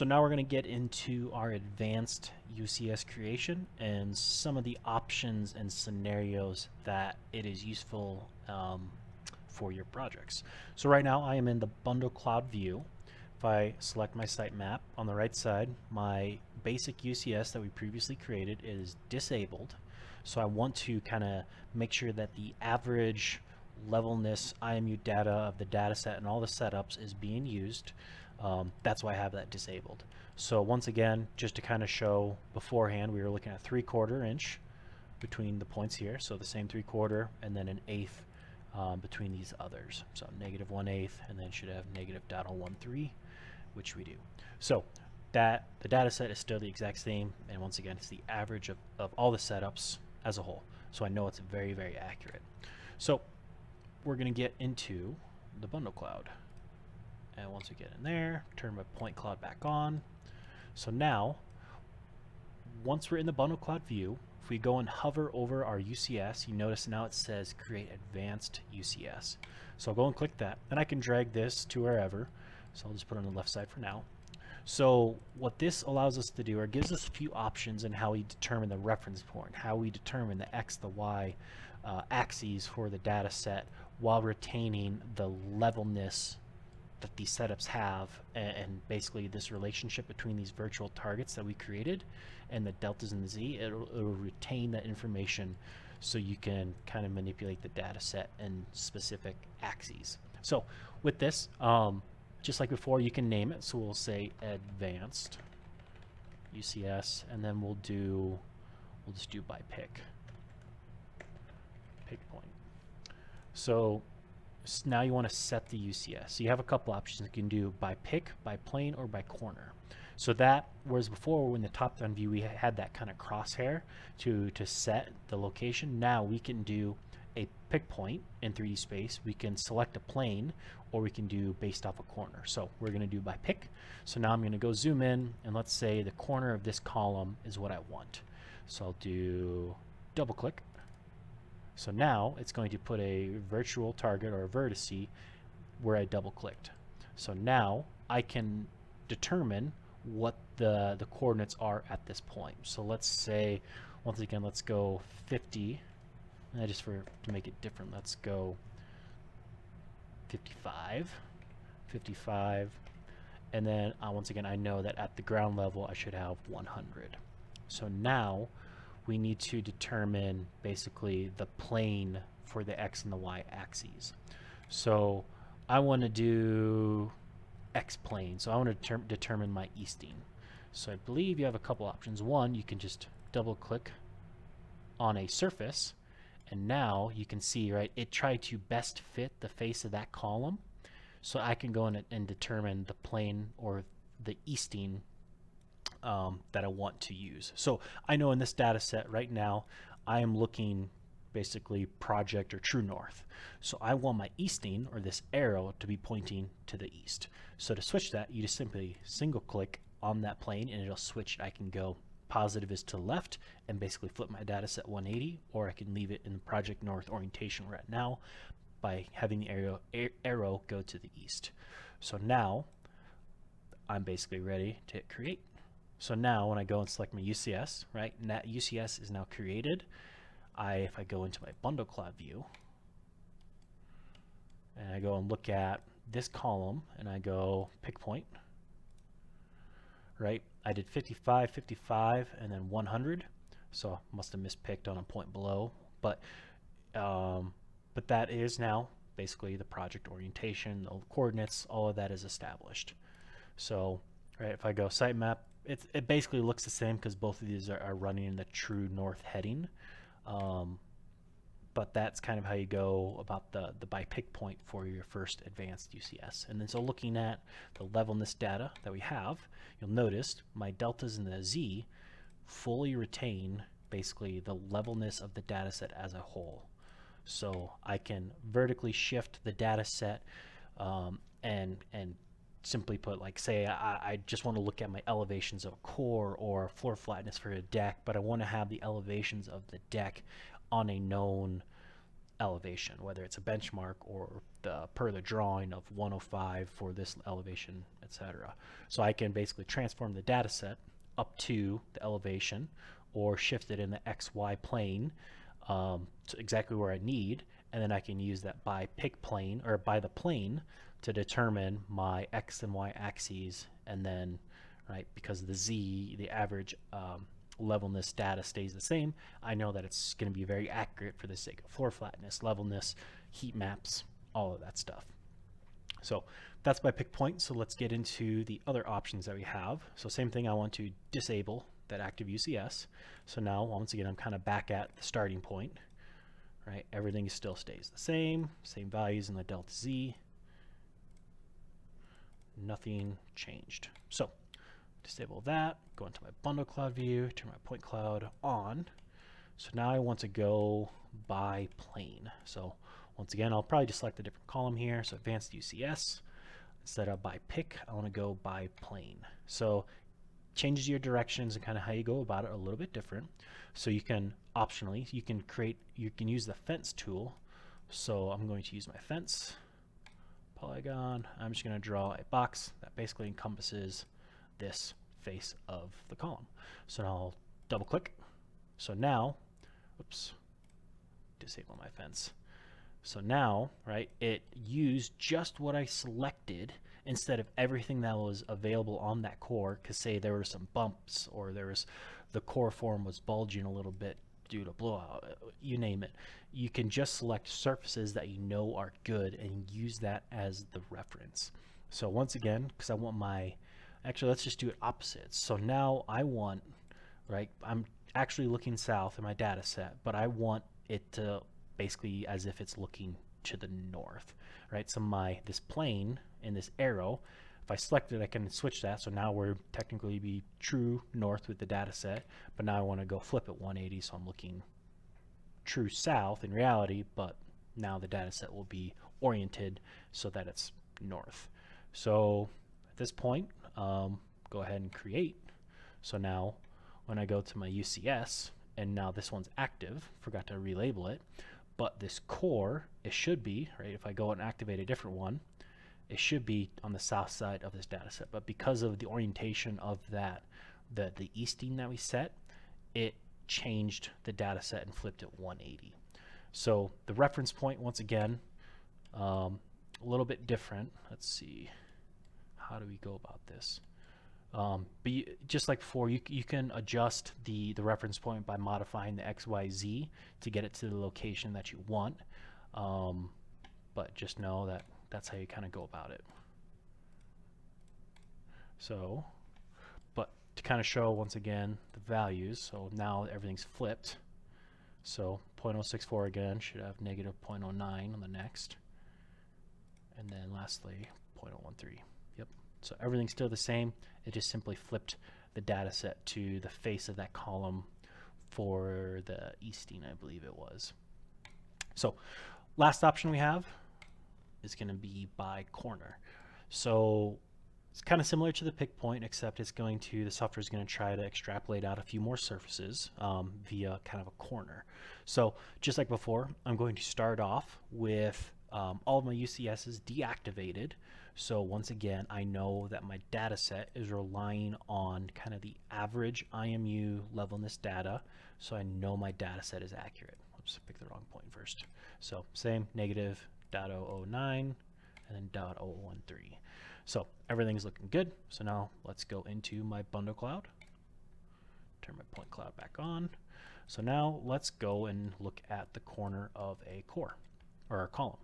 So now we're going to get into our advanced UCS creation and some of the options and scenarios that it is useful for your projects. So right now I am in the bundle cloud view. If I select my sitemap on the right side, my basic UCS that we previously created is disabled. So I want to kind of make sure that the average levelness IMU data of the data set and all the setups is being used. That's why I have that disabled. So once again, just to kind of show beforehand, we were looking at 3/4 inch between the points here, so the same 3/4 and then an eighth between these others. So -1/8 and then should have -0.13, which we do. So that the data set is still the exact same, and once again it's the average of all the setups as a whole. So I know it's very, very accurate. So we're going to get into the bundle cloud. And once we get in there, turn my point cloud back on. So now, once we're in the bundle cloud view, if we go and hover over our UCS, you notice now it says create advanced UCS. So I'll go and click that, and I can drag this to wherever. So I'll just put it on the left side for now. So what this allows us to do, or gives us a few options in how we determine the reference point, how we determine the X, the Y axes for the data set while retaining the levelness that these setups have, and basically this relationship between these virtual targets that we created and the deltas and the Z, it'll retain that information so you can kind of manipulate the data set and specific axes. So with this, just like before, you can name it. So we'll say advanced UCS, and then we'll just do by pick point. So now you want to set the UCS. So you have a couple options. You can do by pick, by plane, or by corner. So that, whereas before in the top-down view we had that kind of crosshair to set the location, now we can do a pick point in 3D space. We can select a plane, or we can do based off a corner. So we're going to do by pick. So now I'm going to go zoom in, and let's say the corner of this column is what I want. So I'll do double click. So now it's going to put a virtual target or a vertice where I double clicked. So now I can determine what the coordinates are at this point. So let's say, once again, let's go 50. Just to make it different, let's go 55, and then once again I know that at the ground level I should have 100. So now we need to determine basically the plane for the X and the Y axes. So I want to do X plane, so I want to determine my easting. So I believe you have a couple options. One, you can just double click on a surface, and now you can see, right, it tried to best fit the face of that column. So I can go in and determine the plane or the easting that I want to use. So I know in this data set right now I am looking basically project or true north. So I want my easting, or this arrow, to be pointing to the east. So to switch that, you just simply single click on that plane and it'll switch. I can go positive is to the left and basically flip my data set 180, or I can leave it in the project north orientation we're at now by having the arrow go to the east. So now I'm basically ready to hit create. So now when I go and select my UCS, right, and that UCS is now created, if I go into my bundle cloud view and I go and look at this column and I go pick point, right, I did 55, 55, and then 100, so I must have mispicked on a point below, but that is now basically the project orientation, the coordinates, all of that is established. So right, if I go sitemap, it basically looks the same because both of these are running in the true north heading, but that's kind of how you go about the by pick point for your first advanced UCS. And then so looking at the levelness data that we have, you'll notice my deltas and the Z fully retain basically the levelness of the data set as a whole. So I can vertically shift the data set and simply put, like, say I just want to look at my elevations of a core or floor flatness for a deck, but I want to have the elevations of the deck on a known elevation, whether it's a benchmark or per the drawing of 105 for this elevation, etc. So I can basically transform the data set up to the elevation or shift it in the XY plane to exactly where I need, and then I can use that by pick plane or by the plane to determine my X and Y axes, and then because the Z, the average levelness data stays the same, I know that it's going to be very accurate for the sake of floor flatness, levelness, heat maps, all of that stuff. So that's my pick point. So let's get into the other options that we have. So same thing, I want to disable that active UCS. So now once again I'm kind of back at the starting point. Everything still stays the same values in the delta Z, nothing changed. So disable that, go into my bundle cloud view, turn my point cloud on. So now I want to go by plane. So once again, I'll probably just select a different column here. So advanced UCS, instead of by pick, I want to go by plane. So changes your directions and kind of how you go about it a little bit different. So you can optionally, you can use the fence tool. So I'm going to use my fence polygon. I'm just going to draw a box that basically encompasses this face of the column. So now I'll double click. So now, oops, disable my fence. So now, it used just what I selected instead of everything that was available on that core, because say there were some bumps or the core form was bulging a little bit due to blowout, you name it. You can just select surfaces that you know are good and use that as the reference. So once again, because I want actually let's just do it opposite. So now I want, I'm actually looking south in my data set, but I want it to basically as if it's looking to the north, so this plane and this arrow, if I select it, I can switch that. So now we're technically be true north with the data set, but now I want to go flip it 180, so I'm looking true south in reality, but now the data set will be oriented so that it's north. So at this point, go ahead and create. So now when I go to my UCS, and now this one's active, forgot to relabel it, but this core, it should be, if I go and activate a different one, it should be on the south side of this data set. But because of the orientation of that, the easting that we set, it changed the data set and flipped it 180. So the reference point, once again, a little bit different. Let's see, how do we go about this? But just like before, you can adjust the reference point by modifying the XYZ to get it to the location that you want. But just know that that's how you kind of go about it. So, but to kind of show once again the values, so now everything's flipped. So 0.064 again should have negative 0.09 on the next. And then lastly 0.013. Yep. So everything's still the same. It just simply flipped the data set to the face of that column for the easting, I believe it was. So last option we have is going to be by corner. So it's kind of similar to the pick point, except it's going to, the software is going to try to extrapolate out a few more surfaces via kind of a corner. So just like before, I'm going to start off with all of my UCSs deactivated. So once again, I know that my data set is relying on kind of the average IMU levelness data, so I know my data set is accurate. Oops, I picked the wrong point first. So same, negative 0.009 and then 0.013. So everything's looking good. So now let's go into my bundle cloud, turn my point cloud back on. So now let's go and look at the corner of a core or a column.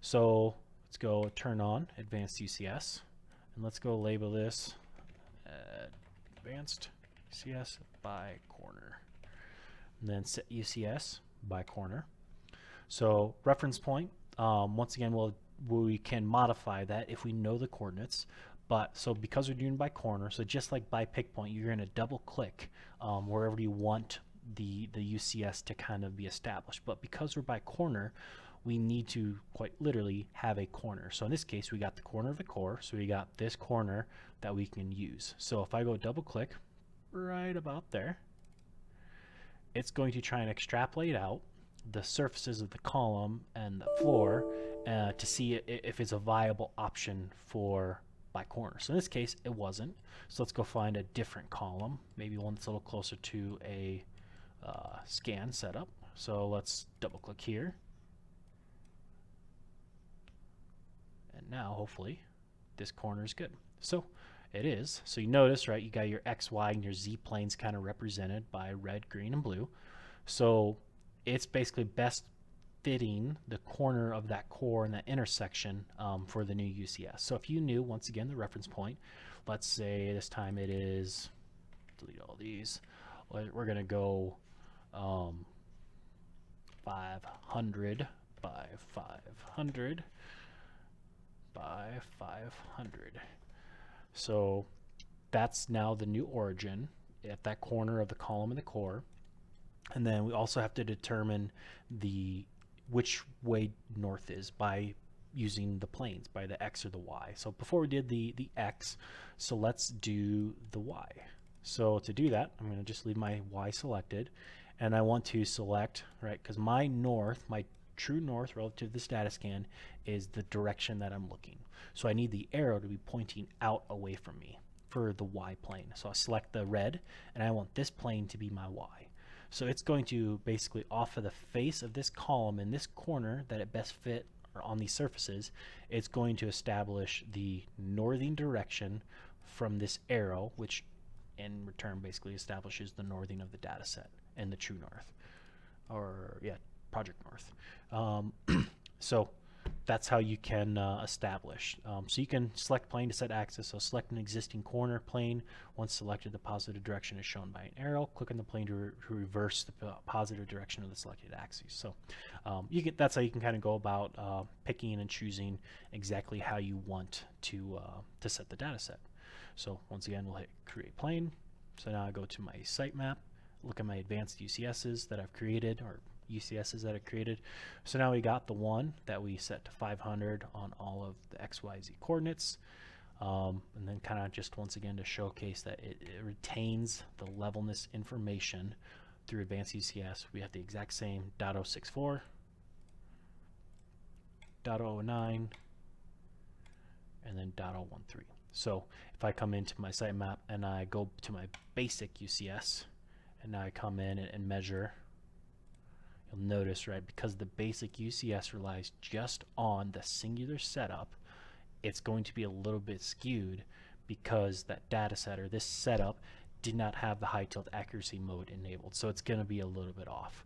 So let's go turn on advanced UCS, and let's go label this advanced UCS by corner, and then set UCS by corner. So reference point, once again, we can modify that if we know the coordinates. But so because we're doing by corner, so just like by pick point, you're going to double click wherever you want the UCS to kind of be established. But because we're by corner, we need to quite literally have a corner. So in this case, we got the corner of the core, so we got this corner that we can use. So if I go double click right about there, it's going to try and extrapolate out the surfaces of the column and the floor to see if it's a viable option for by corner. So in this case, it wasn't. So let's go find a different column, maybe one that's a little closer to a scan setup. So let's double click here. And now hopefully this corner is good. So it is. So you notice, right, you got your X, Y, and your Z planes kind of represented by red, green, and blue. So it's basically best fitting the corner of that core and that intersection for the new UCS. So if you knew, once again, the reference point, let's say this time it is, delete all these, we're going to go 500 by 500 by 500. So that's now the new origin at that corner of the column and the core. And then we also have to determine which way north is by using the planes, by the X or the Y. So before we did the X, so let's do the Y. So to do that, I'm going to just leave my Y selected, and I want to select, right, because my north, my true north relative to this data scan is the direction that I'm looking. So I need the arrow to be pointing out away from me for the Y plane. So I select the red, and I want this plane to be my Y. So it's going to basically, off of the face of this column in this corner that it best fit on these surfaces, it's going to establish the northing direction from this arrow, which in return basically establishes the northing of the data set and the true north, or yeah, project north. So that's how you can establish. So you can select plane to set axis. So select an existing corner plane. Once selected, the positive direction is shown by an arrow. Click on the plane to reverse the positive direction of the selected axis. So that's how you can kind of go about picking and choosing exactly how you want to set the data set. So once again, we'll hit create plane. So now I go to my sitemap, look at my advanced UCSs that I've created, or UCSs that I created. So now we got the one that we set to 500 on all of the XYZ coordinates. And then kind of just once again to showcase that it retains the levelness information through advanced UCS. We have the exact same .064, .009, and then .013. So if I come into my sitemap and I go to my basic UCS, and now I come in and measure, you'll notice, right, because the basic UCS relies just on the singular setup, it's going to be a little bit skewed because that data set or this setup did not have the high tilt accuracy mode enabled. So it's going to be a little bit off.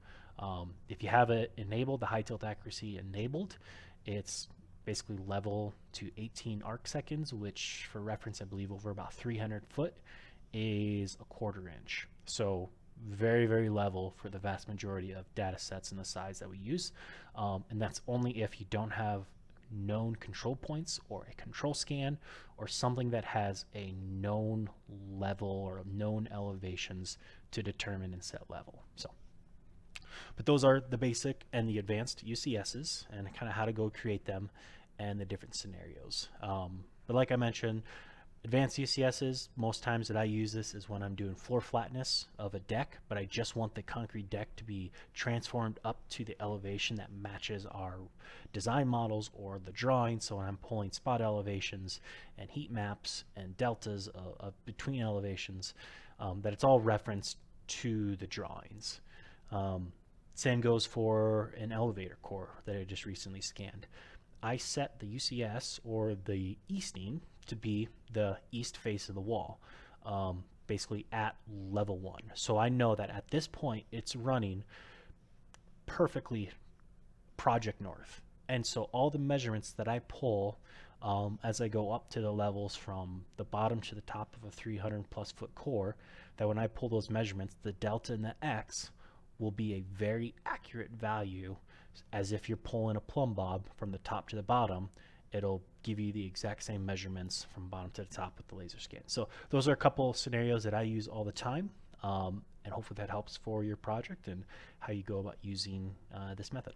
If you have it enabled, the high tilt accuracy enabled, it's basically level to 18 arc seconds, which for reference, I believe over about 300 foot is a 1/4 inch. So very, very level for the vast majority of data sets and the size that we use. And that's only if you don't have known control points or a control scan or something that has a known level or known elevations to determine and set level. So, but those are the basic and the advanced UCSs and kind of how to go create them and the different scenarios. But like I mentioned, advanced UCSs, most times that I use this is when I'm doing floor flatness of a deck, but I just want the concrete deck to be transformed up to the elevation that matches our design models or the drawing. So when I'm pulling spot elevations and heat maps and deltas of between elevations, that it's all referenced to the drawings. Same goes for an elevator core that I just recently scanned. I set the UCS or the easting to be the east face of the wall, basically at level 1. So I know that at this point it's running perfectly project north. And so all the measurements that I pull as I go up to the levels from the bottom to the top of a 300 plus foot core, that when I pull those measurements, the delta and the X will be a very accurate value, as if you're pulling a plumb bob from the top to the bottom. It'll give you the exact same measurements from bottom to the top with the laser scan. So those are a couple scenarios that I use all the time, and hopefully that helps for your project and how you go about using this method.